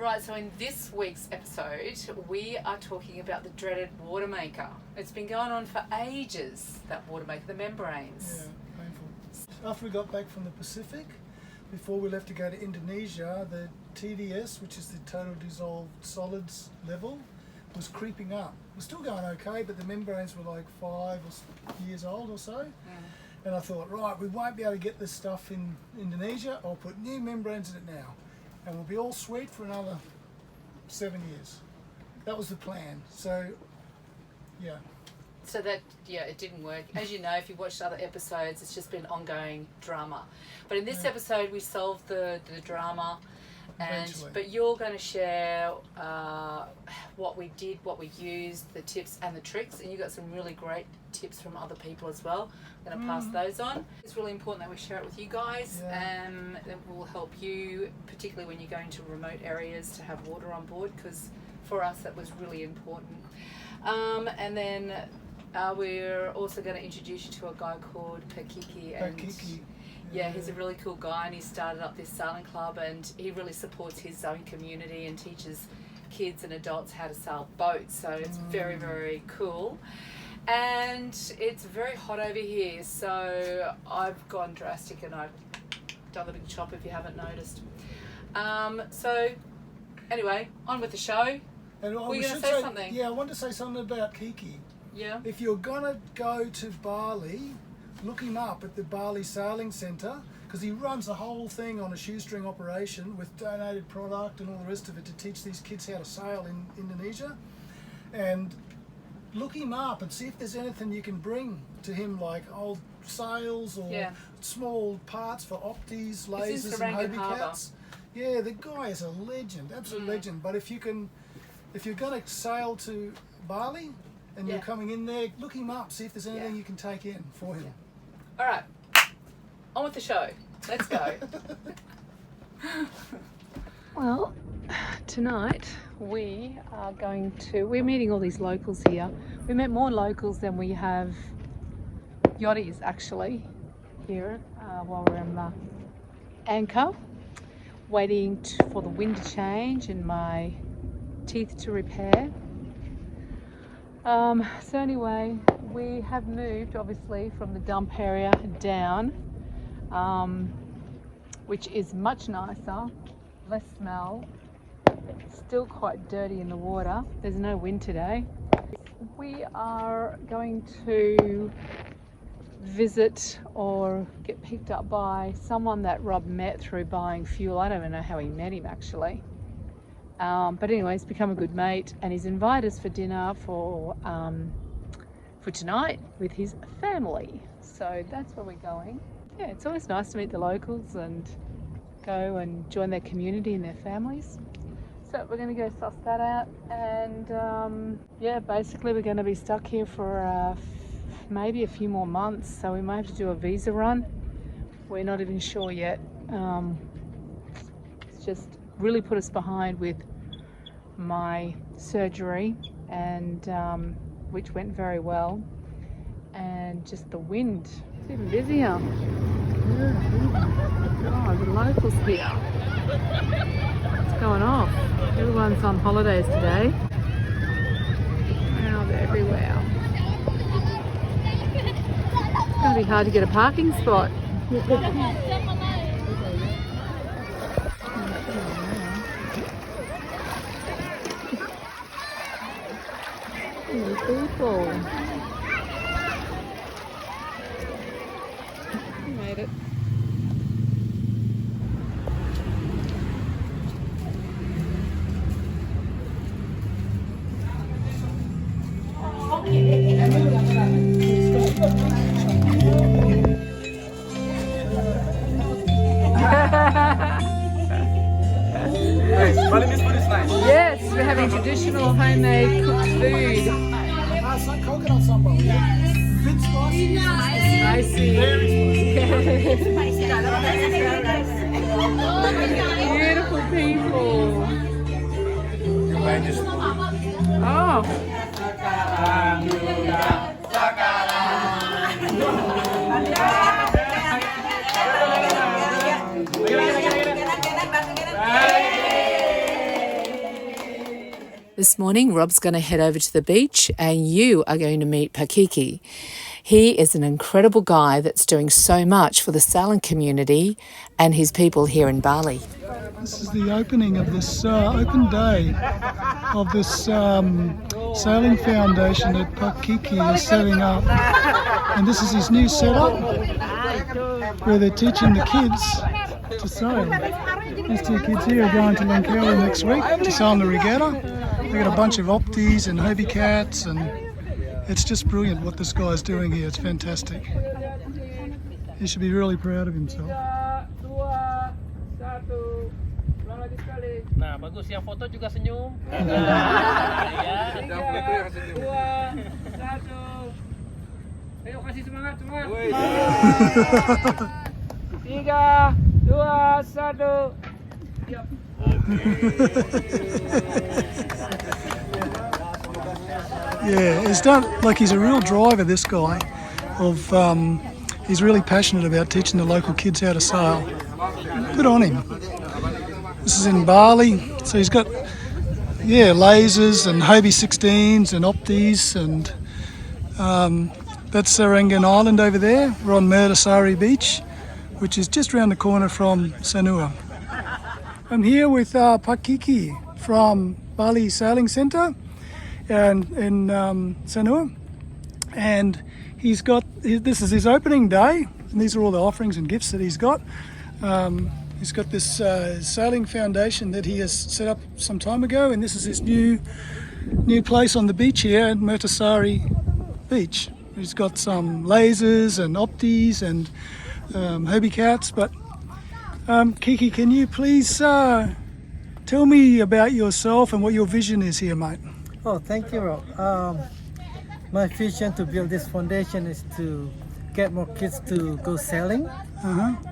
Right, so in this week's episode, we are talking about the dreaded water maker. It's been going on for ages, that water maker, the membranes. Yeah, painful. After we got back from the Pacific, before we left to go to Indonesia, the TDS, which is the total dissolved solids level, was creeping up. We're still going okay, but the membranes were like 5 years old or so. And I thought, right, we won't be able to get this stuff in Indonesia. I'll put new membranes in it now. And we'll be all sweet for another 7 years. That was the plan. So, yeah. So that, it didn't work. As you know, if you watched other episodes, it's just been ongoing drama. But in this episode, we solved the drama. But you're going to share what we did, what we used, the tips and the tricks, and you got some really great tips from other people as well. I'm going to pass those on. It's really important that we share it with you guys, and it will help you, particularly when you're going to remote areas, to have water on board, because for us that was really important. And then we're also going to introduce you to a guy called Pak Kiki. Pak Kiki. Yeah, he's a really cool guy, and he started up this sailing club, and he really supports his own community and teaches kids and adults how to sail boats. So it's very, very cool. And it's very hot over here, so I've gone drastic and I've done the big chop if you haven't noticed. So anyway, on with the show. And were you going to say something? Yeah, I want to say something about Kiki. Yeah. If you're going to go to Bali, look him up at the Bali Sailing Centre, because he runs the whole thing on a shoestring operation with donated product and all the rest of it to teach these kids how to sail in Indonesia. And look him up and see if there's anything you can bring to him, like old sails or small parts for opties, lasers and Hobie cats. Yeah, the guy is a legend, absolute legend. But if you're going to sail to Bali and you're coming in there, look him up, see if there's anything you can take in for him. All right, on with the show. Let's go. Well, tonight we're meeting all these locals here. We met more locals than we have yachties actually here while we're in the anchor, waiting for the wind to change and my teeth to repair. So anyway, we have moved obviously from the dump area down, which is much nicer, less smell, still quite dirty in the water. There's no wind today. We are going to visit or get picked up by someone that Rob met through buying fuel. I don't even know how he met him actually. But anyway, he's become a good mate, and he's invited us for dinner for tonight with his family. So that's where we're going. Yeah, it's always nice to meet the locals and go and join their community and their families. So we're going to go suss that out, and basically we're going to be stuck here for maybe a few more months, so we might have to do a visa run. We're not even sure yet. It's just really put us behind with my surgery, and which went very well, and just the wind. It's even busier. God, the locals here. What's going off? Everyone's on holidays today. Wow, they're everywhere. It's going to be hard to get a parking spot. People. We made it. Yes, we're having traditional homemade cooked food. Coconut sambal. Bit spicy. Spicy. Beautiful people. Oh. This morning, Rob's going to head over to the beach and you are going to meet Pak Kiki. He is an incredible guy that's doing so much for the sailing community and his people here in Bali. This is the opening of this open day of this sailing foundation that Pak Kiki is setting up. And this is his new setup where they're teaching the kids to sail. These two kids here are going to Langkawi next week to sail in the regatta. They've got a bunch of opties and hobie cats, and it's just brilliant what this guy's doing here. It's fantastic. He should be really proud of himself. Nah, bagus. Yang foto juga senyum. Ya. 3, 2, 1. Ayo kasih semangat, semangat. 3, 2, 1. Siap. Yeah, he's done, like, he's a real driver, this guy. He's really passionate about teaching the local kids how to sail. Good on him. This is in Bali, so he's got, lasers and Hobie 16s and opties, and that's Serangan Island over there. We're on Murdasari Beach, which is just around the corner from Sanur. I'm here with Pak Kiki from Bali Sailing Centre and in Sanur, and this is his opening day, and these are all the offerings and gifts that he's got. He's got this sailing foundation that he has set up some time ago, and this is his new place on the beach here at Murdasari Beach. He's got some lasers and opties and hobie cats, but Kiki, can you please tell me about yourself and what your vision is here, mate? Oh, thank you, Rob. My vision to build this foundation is to get more kids to go sailing,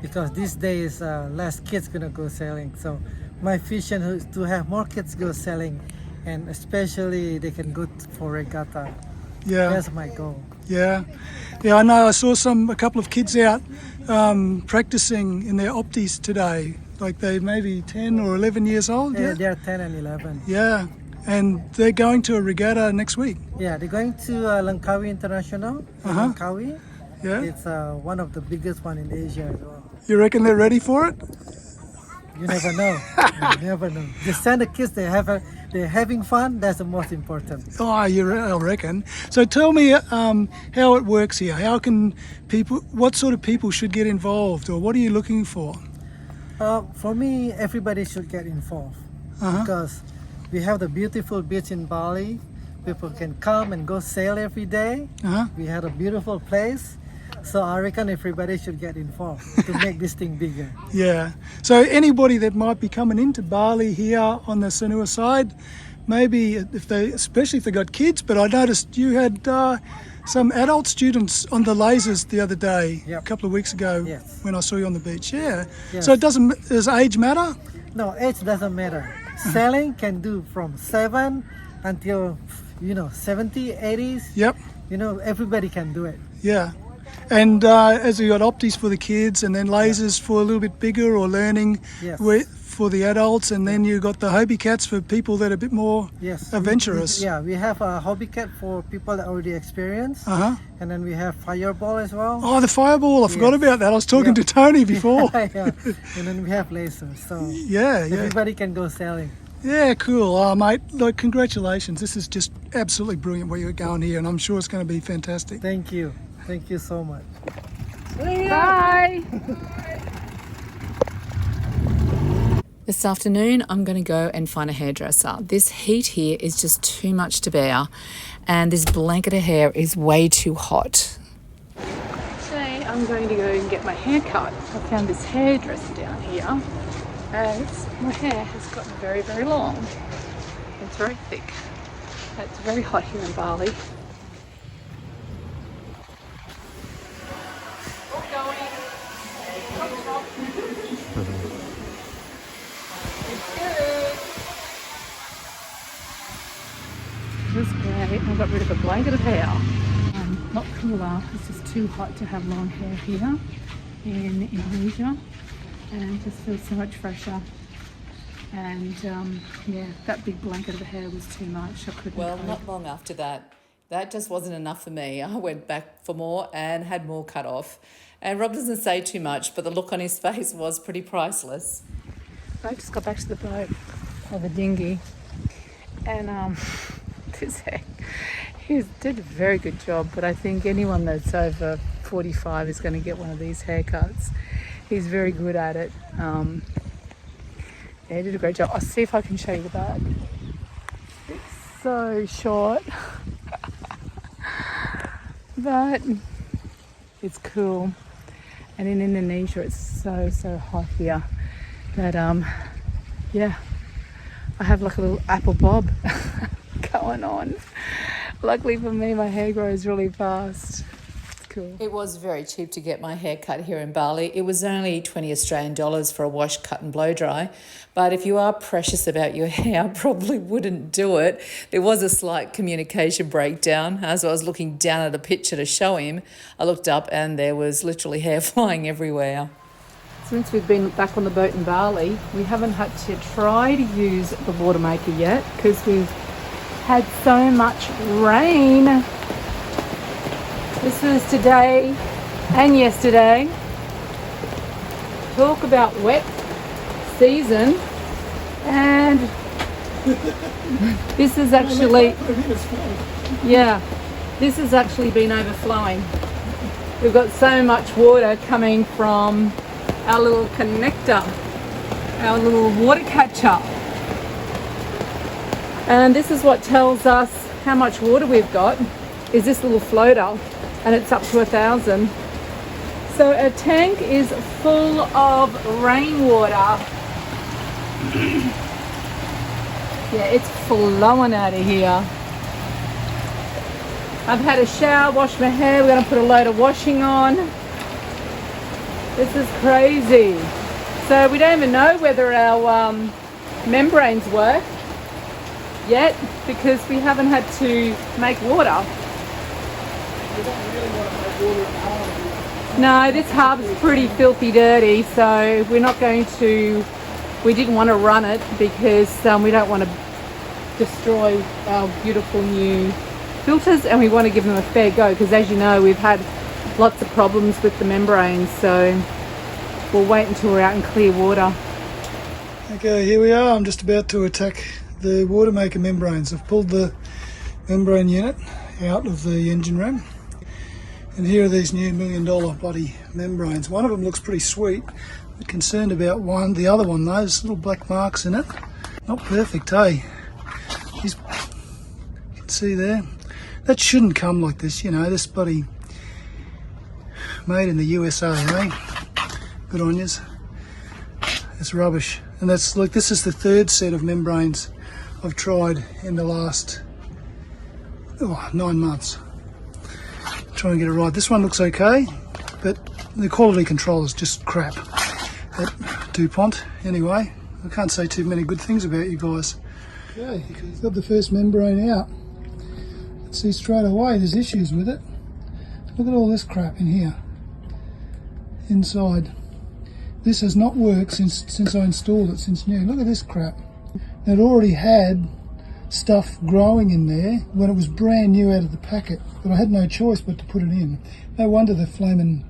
because these days less kids gonna go sailing. So my vision is to have more kids go sailing, and especially they can go for regatta. Yeah, that's my goal. Yeah, I know. I saw a couple of kids out practicing in their opties today. Like they maybe 10 or 11 years old. Yeah, they're 10 and 11. Yeah, and they're going to a regatta next week. Yeah, they're going to Langkawi International. Langkawi. Yeah, it's one of the biggest one in Asia as well. You reckon they're ready for it? You never know. You never know. Just send the kids. They're having fun. That's the most important. Oh, I reckon. So tell me how it works here. How can people? What sort of people should get involved, or what are you looking for? For me, everybody should get involved because we have the beautiful beach in Bali. People can come and go sail every day. We have a beautiful place. So I reckon everybody should get involved to make this thing bigger. Yeah. So anybody that might be coming into Bali here on the Sanur side, maybe especially if they got kids, but I noticed you had some adult students on the lasers the other day, a couple of weeks ago, when I saw you on the beach. Yeah. Yes. So does age matter? No, age doesn't matter. Sailing can do from 7 until 70, 80s. Yep. Everybody can do it. Yeah. And as you got opties for the kids, and then lasers for a little bit bigger or learning for the adults, and then you got the hobie cats for people that are a bit more adventurous. We have a hobie cat for people that already experienced, and then we have fireball as well. Oh, the fireball! I forgot about that. I was talking to Tony before. And then we have lasers, so everybody can go sailing. Yeah, cool. Mate, look, congratulations. This is just absolutely brilliant where you're going here, and I'm sure it's going to be fantastic. Thank you. Thank you so much. Bye. This afternoon, I'm going to go and find a hairdresser. This heat here is just too much to bear, and this blanket of hair is way too hot. Today, I'm going to go and get my hair cut. I found this hairdresser down here, and my hair has gotten very, very long. It's very thick. It's very hot here in Bali. This is great. I got rid of a blanket of hair. Not cooler, it's just too hot to have long hair here in Indonesia, and it just feels so much fresher. And yeah, that big blanket of hair was too much. I couldn't. Well, cope. not long after that, that just wasn't enough for me. I went back for more and had more cut off. And Rob doesn't say too much, but the look on his face was pretty priceless. I just got back to the boat, or the dinghy, and this hair, he did a very good job, but I think anyone that's over 45 is going to get one of these haircuts. He's very good at it. Yeah, he did a great job. I'll see if I can show you the back. It's so short, but it's cool. And in Indonesia, it's so hot here that yeah, I have like a little apple bob going on. Luckily for me, my hair grows really fast. It's cool. It was very cheap to get my hair cut here in Bali. It was only 20 Australian dollars for a wash, cut and blow dry. But if you are precious about your hair, I probably wouldn't do it. There was a slight communication breakdown. As I was looking down at a picture to show him, I looked up and there was literally hair flying everywhere. Since we've been back on the boat in Bali, we haven't had to try to use the water maker yet because we've had so much rain. This was today and yesterday. Talk about wet season, and this is actually, yeah, this has actually been overflowing. We've got so much water coming from our little connector, our little water catcher. And this is what tells us how much water we've got, is this little floater, and it's up to 1,000. So our tank is full of rainwater. Yeah, it's flowing out of here. I've had a shower, washed my hair, we're going to put a load of washing on. This is crazy. So we don't even know whether our membranes work yet because we haven't had to make water. We don't really want to make water in the harbour. No, this harbour's pretty filthy dirty, so we're not going to, we didn't want to run it because we don't want to destroy our beautiful new filters, and we want to give them a fair go because, as you know, we've had lots of problems with the membranes, so we'll wait until we're out in clear water. Okay, here we are. I'm just about to attack the water maker membranes. I've pulled the membrane unit out of the engine room, and here are these new $1 million bloody membranes. One of them looks pretty sweet. I'm concerned about one. The other one, those little black marks in it, not perfect, eh? You can see there. That shouldn't come like this, you know. This bloody made in the USA, eh? Good on yous. It's rubbish. And that's like, this is the third set of membranes I've tried in the last 9 months. Try and get it right. This one looks okay, but the quality control is just crap at DuPont. Anyway, I can't say too many good things about you guys. Okay, got the first membrane out. Let's see straight away there's issues with it. Look at all this crap in here. Inside. This has not worked since I installed it, since new. Look at this crap. It already had stuff growing in there when it was brand new out of the packet, but I had no choice but to put it in. No wonder the flaming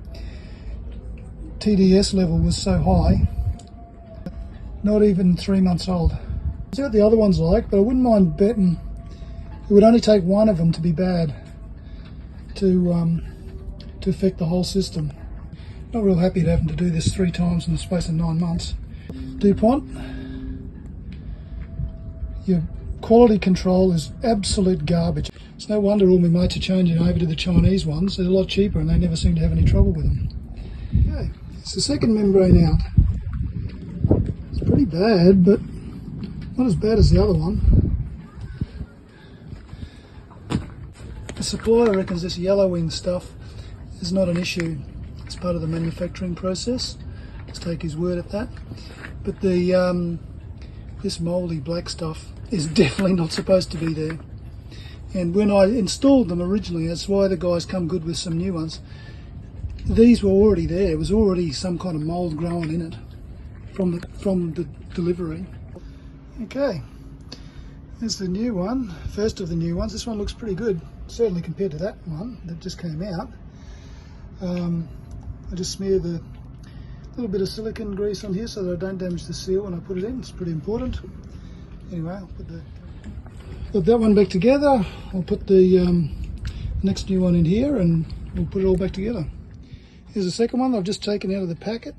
TDS level was so high. Not even 3 months old. See what the other one's like, but I wouldn't mind betting it would only take one of them to be bad to affect the whole system. Not real happy at having to do this 3 times in the space of 9 months. DuPont, your quality control is absolute garbage. It's no wonder all my mates are changing over to the Chinese ones. They're a lot cheaper and they never seem to have any trouble with them. Okay, it's the second membrane out. It's pretty bad, but not as bad as the other one. The supplier reckons this yellowing stuff is not an issue. It's part of the manufacturing process. Let's take his word at that. But the this mouldy black stuff is definitely not supposed to be there. And when I installed them originally, that's why the guys come good with some new ones. These were already there. There was already some kind of mould growing in it from the delivery. Okay, here's the new one, first of the new ones. This one looks pretty good, certainly compared to that one that just came out. I just smear the little bit of silicone grease on here so that I don't damage the seal when I put it in. It's pretty important. Anyway, I'll put that one back together. I'll put the next new one in here and we'll put it all back together. Here's the second one that I've just taken out of the packet.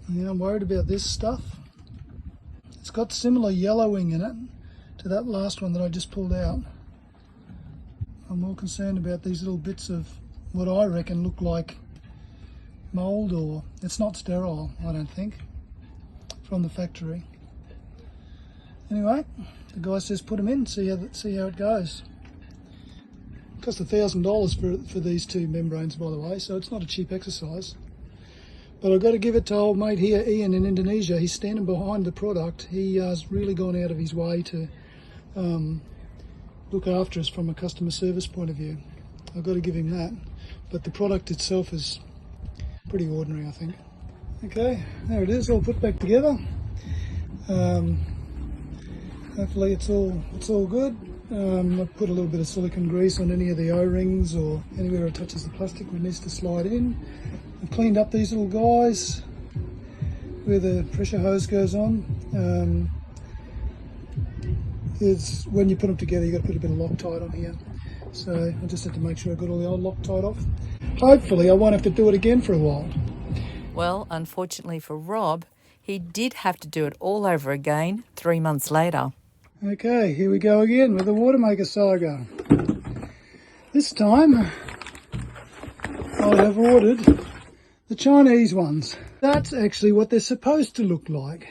Yeah, I'm worried about this stuff. It's got similar yellowing in it to that last one that I just pulled out. I'm more concerned about these little bits of what I reckon look like mould, or it's not sterile, I don't think, from the factory. Anyway, the guy says put them in, see how it goes. It cost $1,000 for these two membranes, by the way, so it's not a cheap exercise. But I've got to give it to old mate here, Ian, in Indonesia. He's standing behind the product. He has really gone out of his way to look after us from a customer service point of view. I've got to give him that. But the product itself is pretty ordinary, I think. Okay, there it is, all put back together. Hopefully it's all good. I've put a little bit of silicone grease on any of the O-rings or anywhere it touches the plastic where it needs to slide in. I've cleaned up these little guys where the pressure hose goes on. When you put them together, you've got to put a bit of Loctite on here. So I just had to make sure I got all the old Loctite off. Hopefully I won't have to do it again for a while. Well, unfortunately for Rob, he did have to do it all over again 3 months later. Okay, here we go again with the Watermaker saga. This time I have ordered the Chinese ones. That's actually what they're supposed to look like.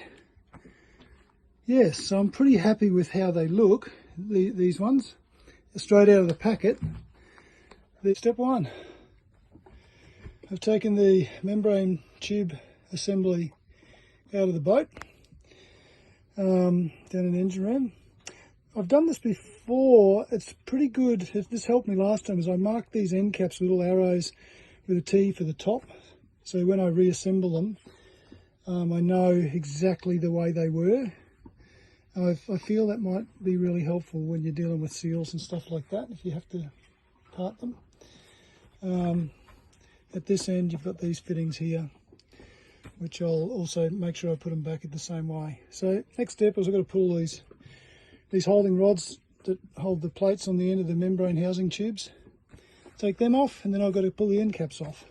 Yes, so I'm pretty happy with how they look, these ones, straight out of the packet. Step one, I've taken the membrane tube assembly out of the boat, down in the engine room. I've done this before, it's pretty good. This helped me last time, as I marked these end caps with little arrows with a T for the top. So when I reassemble them, I know exactly the way they were. I feel that might be really helpful when you're dealing with seals and stuff like that, if you have to part them. At this end you've got these fittings here, which I'll also make sure I put them back in the same way. So next step is I've got to pull these holding rods that hold the plates on the end of the membrane housing tubes. Take them off, and then I've got to pull the end caps off.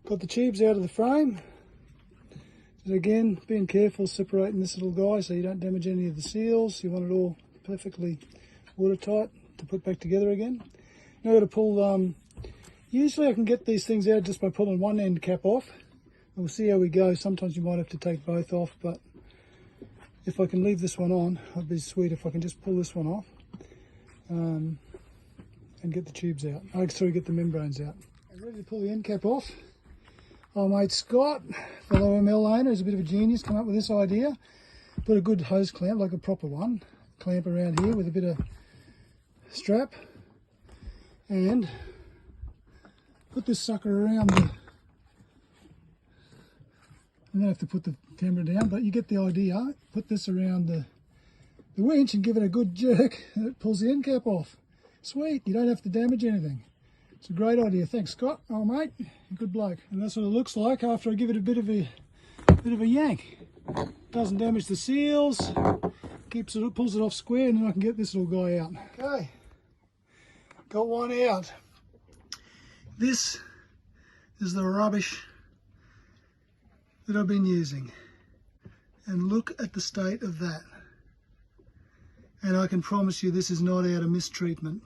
Got the tubes out of the frame. And again, being careful separating this little guy so you don't damage any of the seals. You want it all perfectly watertight to put back together again. Now I've got to pull, usually I can get these things out just by pulling one end cap off. We'll see how we go. Sometimes you might have to take both off, but if I can leave this one on, it'd be sweet if I can just pull this one off and get the tubes out. Get the membranes out. I'm ready to pull the end cap off. Old mate Scott, fellow ML owner, is a bit of a genius, come up with this idea. Put a good hose clamp, like a proper one, clamp around here with a bit of strap, and put this sucker around the... I'm going to have to put the camera down, but you get the idea. Put this around the winch and give it a good jerk, and it pulls the end cap off. Sweet, you don't have to damage anything. It's a great idea. Thanks, Scott. Oh, mate, good bloke. And that's what it looks like after I give it a bit of a yank. Doesn't damage the seals, pulls it off square, and then I can get this little guy out. Okay, got one out. This is the rubbish that I've been using, and look at the state of that. And I can promise you this is not out of mistreatment.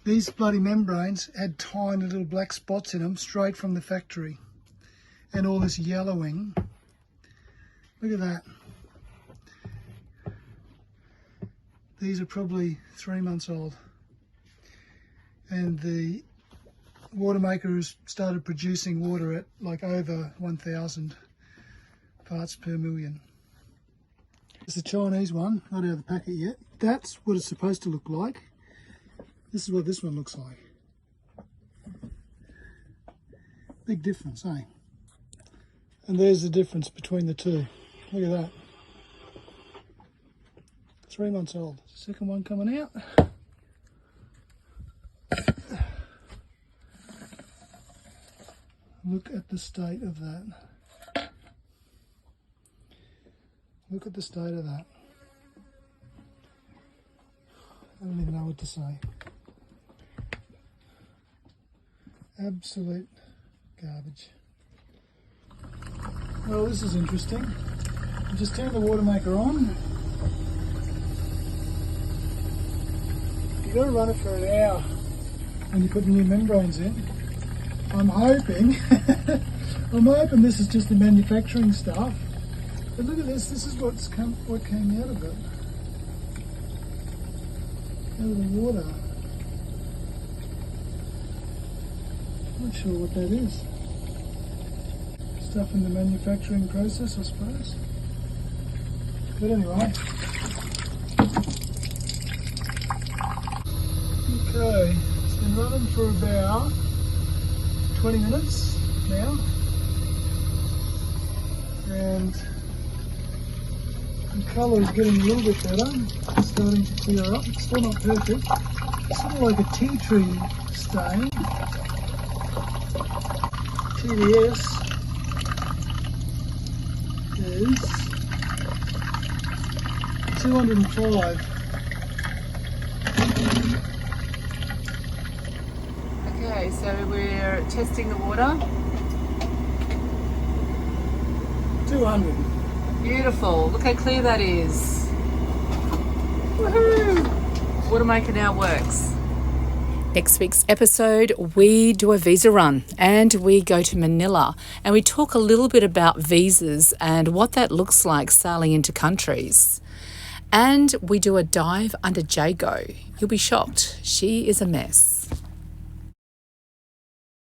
These bloody membranes had tiny little black spots in them straight from the factory, and all this yellowing. Look at that. These are probably 3 months old, and the Watermaker has started producing water at like over 1,000 parts per million. It's a Chinese one, not out of the packet yet. That's what it's supposed to look like. This is what this one looks like. Big difference, eh? And there's the difference between the two. Look at that. 3 months old. Second one coming out. Look at the state of that. Look at the state of that. I don't even know what to say. Absolute garbage. Well, this is interesting. I just turn the water maker on. You've got to run it for an hour when you put the new membranes in. I'm hoping this is just the manufacturing stuff. But look at this. This is what came out of it. Out of the water. Not sure what that is. Stuff in the manufacturing process, I suppose. But anyway. Okay, it's been running for about 20 minutes now. And the colour is getting a little bit better. It's starting to clear up. It's still not perfect. It's sort of like a tea tree stain. TDS is 205. Okay, so we're testing the water. 200. Beautiful. Look how clear that is. Woohoo! Water maker now works. Next week's episode, we do a visa run and we go to Manila and we talk a little bit about visas and what that looks like sailing into countries. And we do a dive under Jaygo. You'll be shocked. She is a mess.